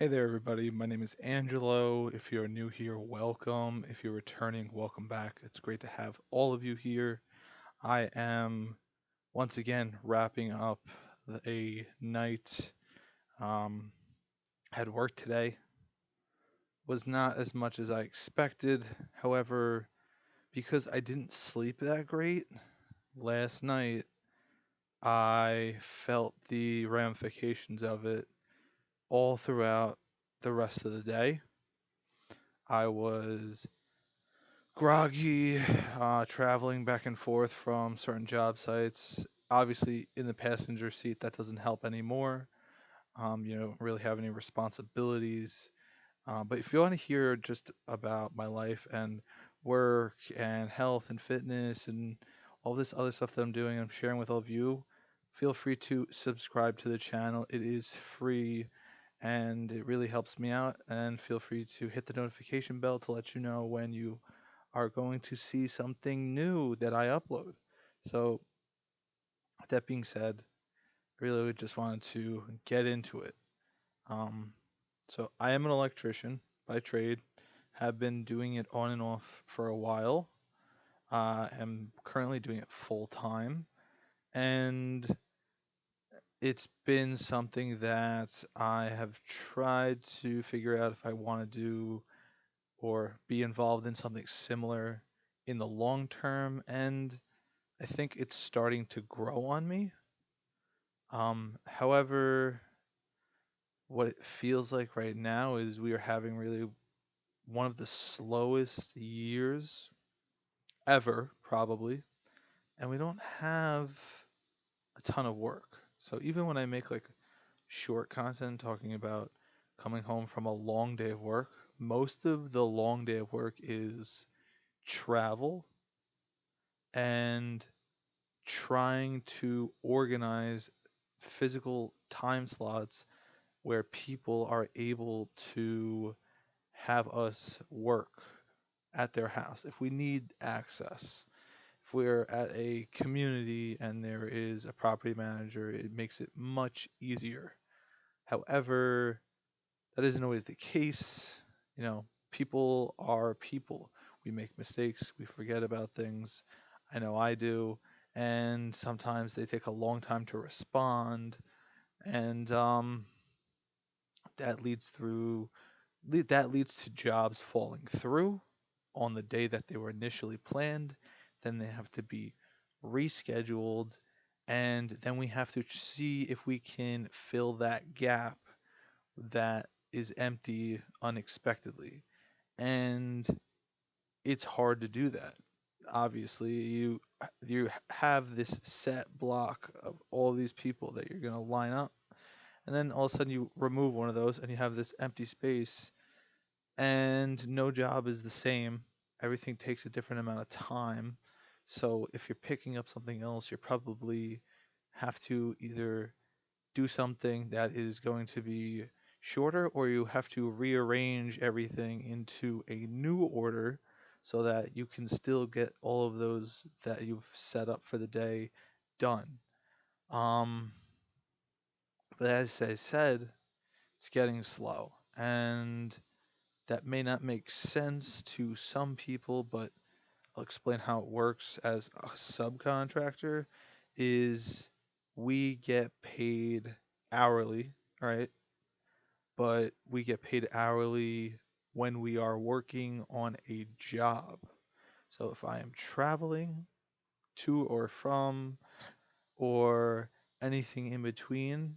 Hey there, everybody. My name is Angelo. If you're new here, welcome. If you're returning, welcome back. It's great to have all of you here. I am once again wrapping up a night. Um, had work today. Was not as much as I expected. However, because I didn't sleep that great last night, I felt the ramifications of it all throughout the rest of the day. I was groggy, traveling back and forth from certain job sites. Obviously, in the passenger seat, that doesn't help anymore. You don't really have any responsibilities. But if you want to hear just about my life and work and health and fitness and all this other stuff that I'm doing, I'm sharing with all of you, feel free to subscribe to the channel. It is free and it really helps me out. And feel free to hit the notification bell to let you know when you are going to see something new that I upload. So, with that being said, I really just wanted to get into it. Um, so, I am an electrician by trade, have been doing it on and off for a while. Am currently doing it full time, and it's been something that I have tried to figure out if I want to do or be involved in something similar in the long term. And I think it's starting to grow on me. However, what it feels like right now is we are having really one of the slowest years ever, probably, and we don't have a ton of work. So even when I make like short content talking about coming home from a long day of work, most of the long day of work is travel and trying to organize physical time slots where people are able to have us work at their house if we need access. If we're at a community and there is a property manager, it makes it much easier. However, that isn't always the case. People are people. We make mistakes, we forget about things. I know I do. And sometimes they take a long time to respond. And that leads through that leads to jobs falling through on the day that they were initially planned. Then they have to be rescheduled, and then we have to see if we can fill that gap that is empty unexpectedly. And it's hard to do that. Obviously, you have this set block of all these people that you're going to line up, and then all of a sudden you remove one of those and you have this empty space, and no job is the same. Everything takes a different amount of time. So if you're picking up something else, you probably have to either do something that is going to be shorter, or you have to rearrange everything into a new order so that you can still get all of those that you've set up for the day done. Um, but as I said, it's getting slow, and that may not make sense to some people, but I'll explain how it works as a subcontractor is we get paid hourly, right? But we get paid hourly when we are working on a job. So if I am traveling to or from or anything in between,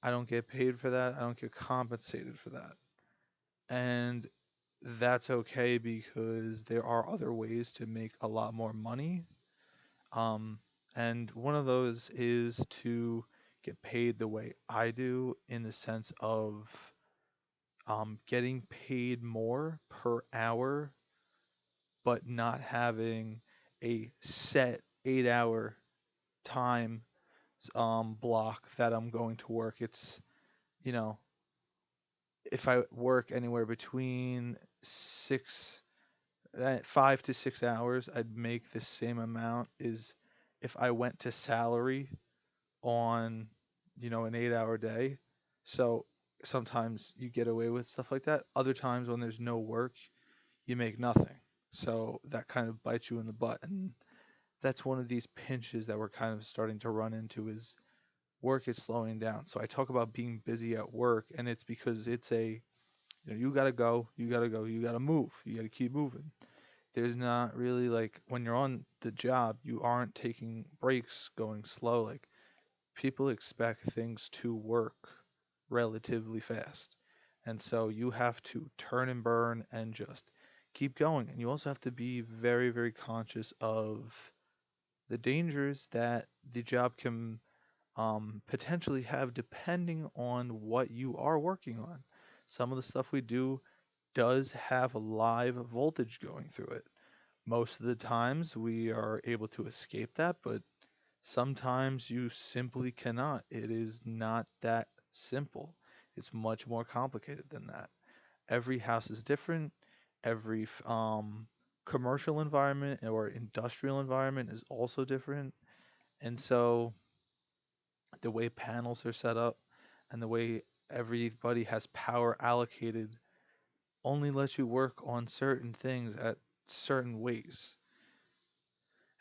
I don't get paid for that. I don't get compensated for that. And that's okay because there are other ways to make a lot more money. Um, and one of those is to get paid the way I do, in the sense of getting paid more per hour, but not having a set 8 hour time block that I'm going to work. It's, you know, if I work anywhere between 5 to 6 hours, I'd make the same amount as if I went to salary on, an 8 hour day. So sometimes you get away with stuff like that. Other times when there's no work, you make nothing. So that kind of bites you in the butt. And that's one of these pinches that we're kind of starting to run into is work is slowing down. So I talk about being busy at work, and it's because it's a, you got to go, you got to go, you got to move, you got to keep moving. There's not really like when you're on the job, you aren't taking breaks, going slow. Like people expect things to work relatively fast. And so you have to turn and burn and just keep going. And you also have to be very, very conscious of the dangers that the job can potentially have depending on what you are working on. Some of the stuff we do does have a live voltage going through it. Most of the times we are able to escape that, but sometimes you simply cannot. It is not that simple. It's much more complicated than that. Every house is different. Every commercial environment or industrial environment is also different. And so the way panels are set up and the way everybody has power allocated only lets you work on certain things at certain ways.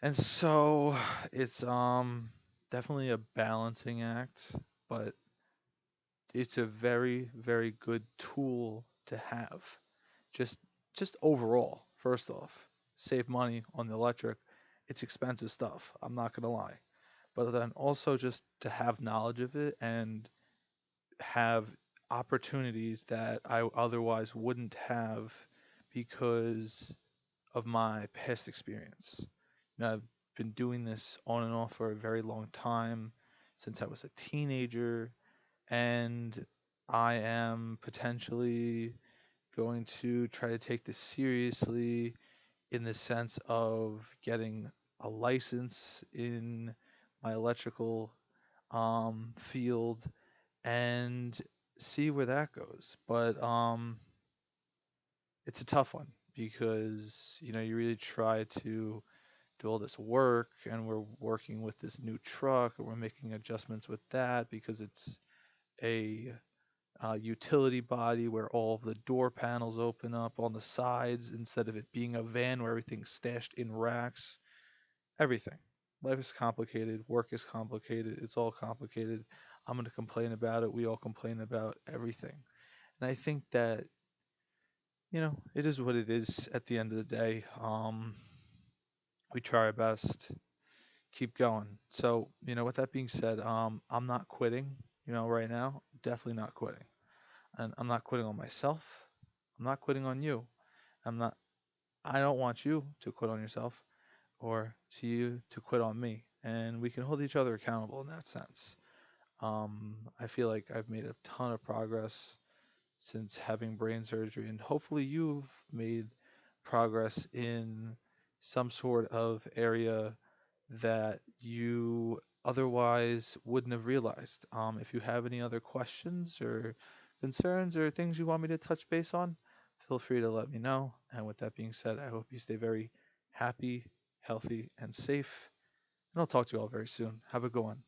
And so it's definitely a balancing act, but it's a very very good tool to have. Just just overall, first off, save money on the electric. It's expensive stuff, I'm not going to lie. But then also just to have knowledge of it and have opportunities that I otherwise wouldn't have because of my past experience. I've been doing this on and off for a very long time since I was a teenager, and I am potentially going to try to take this seriously in the sense of getting a license in my electrical field and see where that goes. But it's a tough one because you really try to do all this work, and we're working with this new truck, and we're making adjustments with that because it's a utility body where all of the door panels open up on the sides instead of it being a van where everything's stashed in racks. Everything. Life is complicated. Work is complicated. It's all complicated. I'm going to complain about it. We all complain about everything. And I think that, it is what it is at the end of the day. We try our best, keep going. So, with that being said, I'm not quitting, right now. Definitely not quitting. And I'm not quitting on myself. I'm not quitting on you. I'm not, I don't want you to quit on yourself or to you to quit on me. And we can hold each other accountable in that sense. I feel like I've made a ton of progress since having brain surgery, and hopefully you've made progress in some sort of area that you otherwise wouldn't have realized. If you have any other questions or concerns or things you want me to touch base on, feel free to let me know. And with that being said, I hope you stay very happy, healthy, and safe. And I'll talk to you all very soon. Have a good one.